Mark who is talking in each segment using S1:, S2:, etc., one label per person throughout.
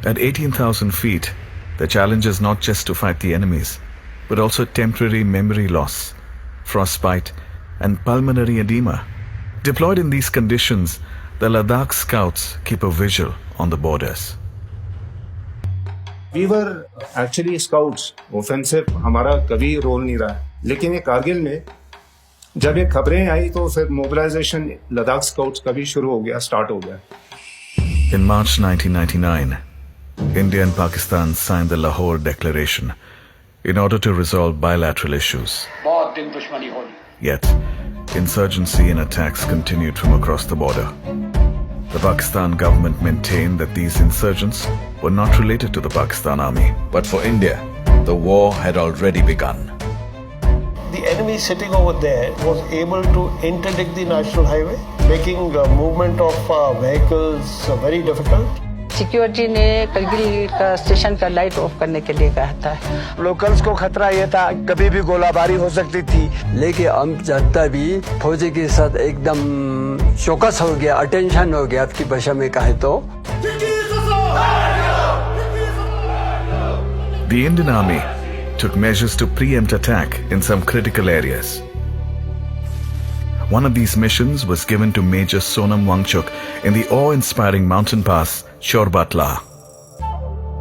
S1: At 18,000 feet, the challenge is not just to fight the enemies, but also temporary memory loss, frostbite, and pulmonary edema. Deployed in these conditions, the Ladakh scouts keep a vigil on the borders.
S2: We were actually scouts. Offensive हमारा कभी role नहीं रहा है, लेकिन ये कारगिल में जब ये खबरें आई तो फिर मोबिलाइजेशन लद्दाख स्काउट्स का भी शुरू हो गया, स्टार्ट हो गया.
S1: In March 1999, India and Pakistan signed the Lahore Declaration in order to resolve bilateral issues. Yet, insurgency and attacks continued from across the border. The Pakistan government maintained that these insurgents were not related to the Pakistan army.
S3: But for India, the war had already begun.
S4: The enemy sitting over there was able to interdict the national highway, making movement of vehicles very difficult.
S5: Security ने करगिल का station का light of करने के लिए कहा था.
S6: Locals को खतरा ये था कभी भी गोलाबारी हो सकती थी,
S7: लेकिन हम जनता भी फौजी के साथ एकदम चौकस हो गया, अटेंशन हो गया आपकी भाषा में कहे तो.
S1: The Indian Army took measures to preempt attack in some critical areas. One of these missions was given to Major Sonam Wangchuk in the awe-inspiring mountain pass Chorbatla.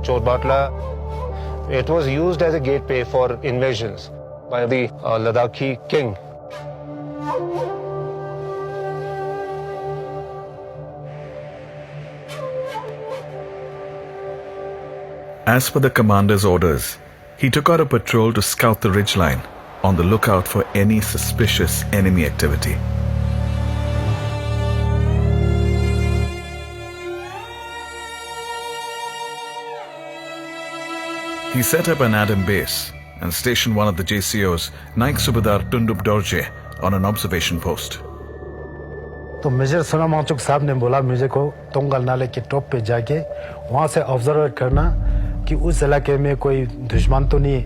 S2: Chorbatla, it was used as a gateway for invasions by the Ladakhi king.
S1: As per the commander's orders, he took out a patrol to scout the ridgeline, on the lookout for any suspicious enemy activity. He set up an Adam base and stationed one of the JCOs, Naik Subedar Tundup Dorje, on an observation post.
S6: तो major Sonam Wangchuck साहब ने बोला मुझे को तोंगल नाले के top पे जाके वहां से ऑब्जर्व करना कि उस इलाके में कोई दुश्मन तो नहीं है.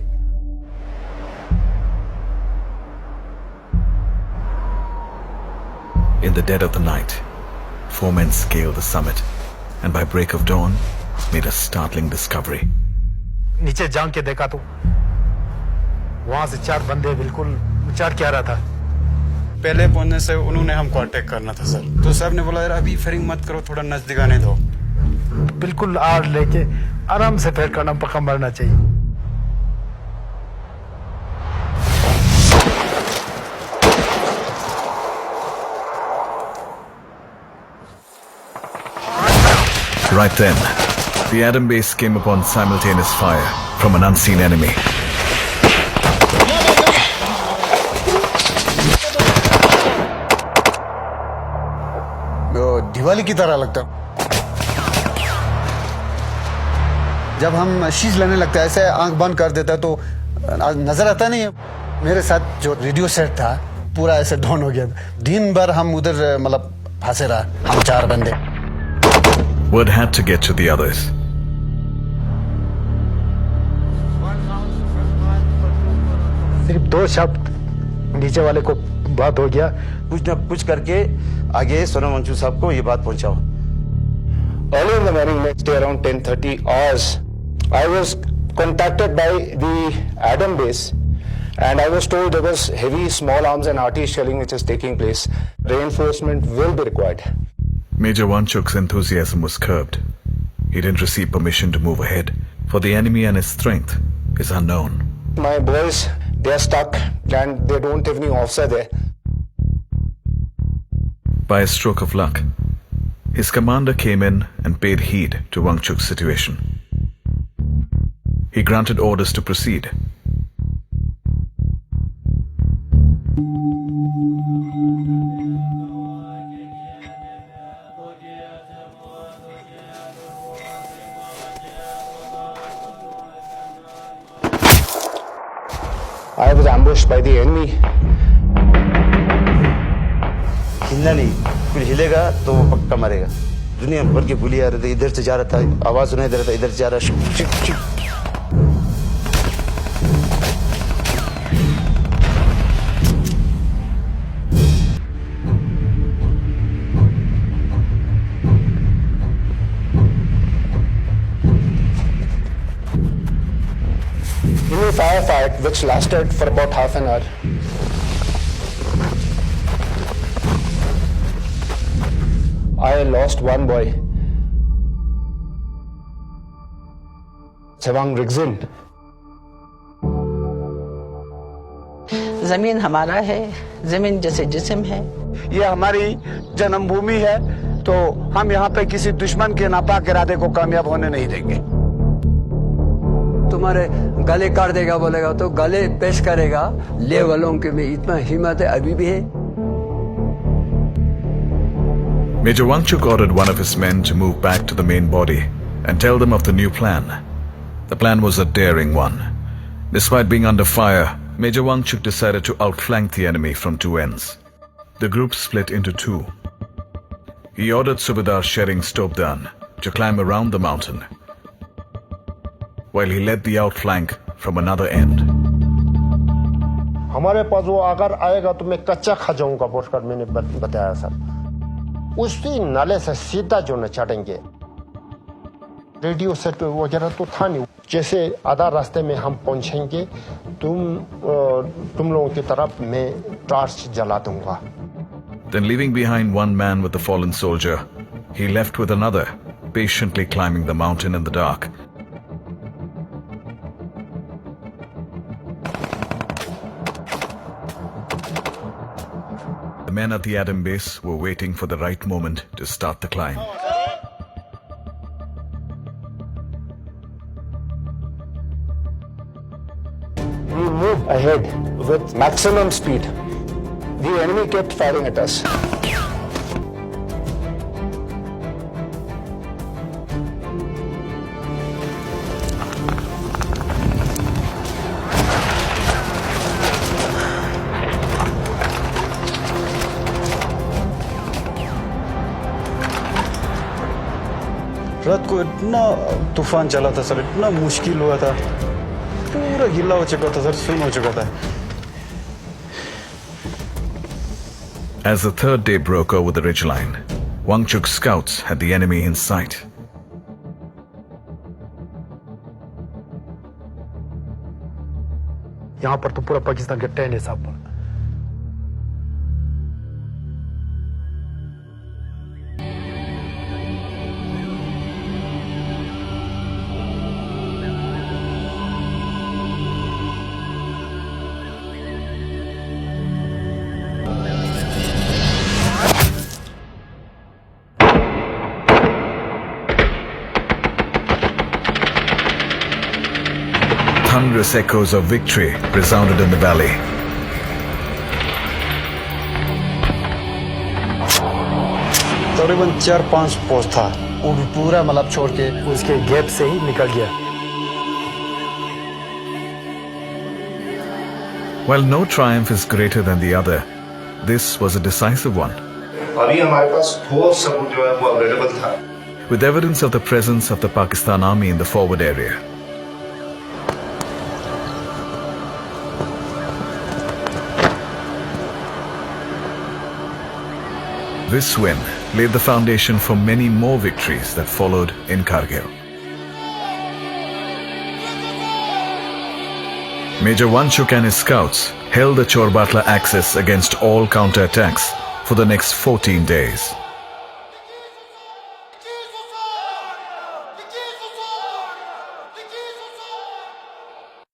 S1: In the dead of the night, 4 men scaled the summit and by break of dawn made a startling discovery.
S6: नीचे जांग के देखा तो वहां से 4 बंदे बिल्कुल विचार क्या रहा था.
S8: पहले पहुंचने से उन्होंने हमको अटैक करना था सर, तो साहब ने बोला यार अभी फायरिंग मत करो, थोड़ा नजदीक आने दो.
S6: बिल्कुल आड़ लेके आराम से फायर करना, पक्का मरना चाहिए.
S1: Right then, the Adam base came upon simultaneous fire from an unseen enemy.
S9: Diwali की तरह लगता. जब हम शीश लेने लगता है ऐसे आंख बंद कर देता है तो नजर आता नहीं है. मेरे साथ जो रेडियो सेट था पूरा ऐसे डाउन हो गया. दिन भर हम उधर मतलब फंसे रहा, हम 4 बंदे.
S1: Word had to get to the others.
S6: सिर्फ 2 शब्द नीचे वाले को बात हो गया.
S10: कुछ न कुछ करके आगे सोनम वांगचुक साहब को ये बात पहुंचाओ.
S2: Early in the morning, next day around 10:30 hours, I was contacted by the Adam base and I was told there was heavy small arms and RT shelling which is taking place. Reinforcement will be required.
S1: Major Wanchuk's enthusiasm was curbed. He didn't receive permission to move ahead, for the enemy and his strength is unknown.
S2: My boys, they are stuck and they don't have any officer there.
S1: By a stroke of luck, his commander came in and paid heed to Wangchuk's situation. He granted orders to proceed.
S2: I was ambushed by the enemy.
S10: हिलना नहीं, कुछ हिलेगा तो वो पक्का मरेगा. दुनिया भर के गोली आ रहे थे, इधर से जा रहा था, आवाज सुनाई दे रहा था, इधर से जा रहा.
S2: heavy firefight which lasted for about half an hour. I lost one boy, Chewang Rigzin.
S5: जमीन हमारा है, जमीन जैसे जिस्म है।
S9: ये हमारी जन्मभूमि है, तो हम यहाँ पे किसी दुश्मन के नापाक इरादे को कामयाब होने नहीं देंगे।
S7: तुम्हारे गले काट देगा बोलेगा तो गले पेश करेगा। ले वालों के में इतना हिम्मत है अभी भी है।
S1: Major Wangchuk ordered one of his men to move back to the main body and tell them of the new plan. The plan was a daring one. Despite being under fire, Major Wangchuk decided to outflank the enemy from two ends. The group split into two. He ordered Subedar Shering Stobdan to climb around the mountain, while he led the outflank from another end.
S4: हमारे पास वो अगर आएगा तो मैं कच्चा खा जाऊंगा बोलकर मैंने बताया सर। उसी नाले से सीधा जो न चढ़ेंगे, रेडियो सेट वगैरह तो था नहीं। जैसे आधा रास्ते में हम पहुंचेंगे, तुम लोगों की तरफ मैं टॉर्च जला दूंगा।
S1: Then, leaving behind one man with the fallen soldier, he left with another, patiently climbing the mountain in the dark. The men at the Adam base were waiting for the right moment to start the climb.
S2: We moved ahead with maximum speed. The enemy kept firing at us.
S8: रात को इतना तूफान चला था sir, इतना मुश्किल हुआ था, पूरा गिला हो चुका था सर, सुन हो चुका था।
S1: As the third day broke over the ridgeline, Wangchuk's scouts had the enemy in sight.
S6: यहाँ पर तो पूरा पाकिस्तान के 10 है साहब।
S1: Thunderous echoes of victory resounded in the valley.
S8: तकरीबन 4-5 पोस्ट था,
S9: वो भी पूरा मतलब छोड़ के
S6: उसके गैप से ही निकल गया।
S1: While no triumph is greater than the other, this was a decisive one.
S2: अभी हमारे पास ठोस सबूत जो है वो अवेलेबल था।
S1: With evidence of the presence of the Pakistan army in the forward area. This win laid the foundation for many more victories that followed in Kargil. Major Wangchuk and his scouts held the Chorbatla axis against all counterattacks for the next 14 days.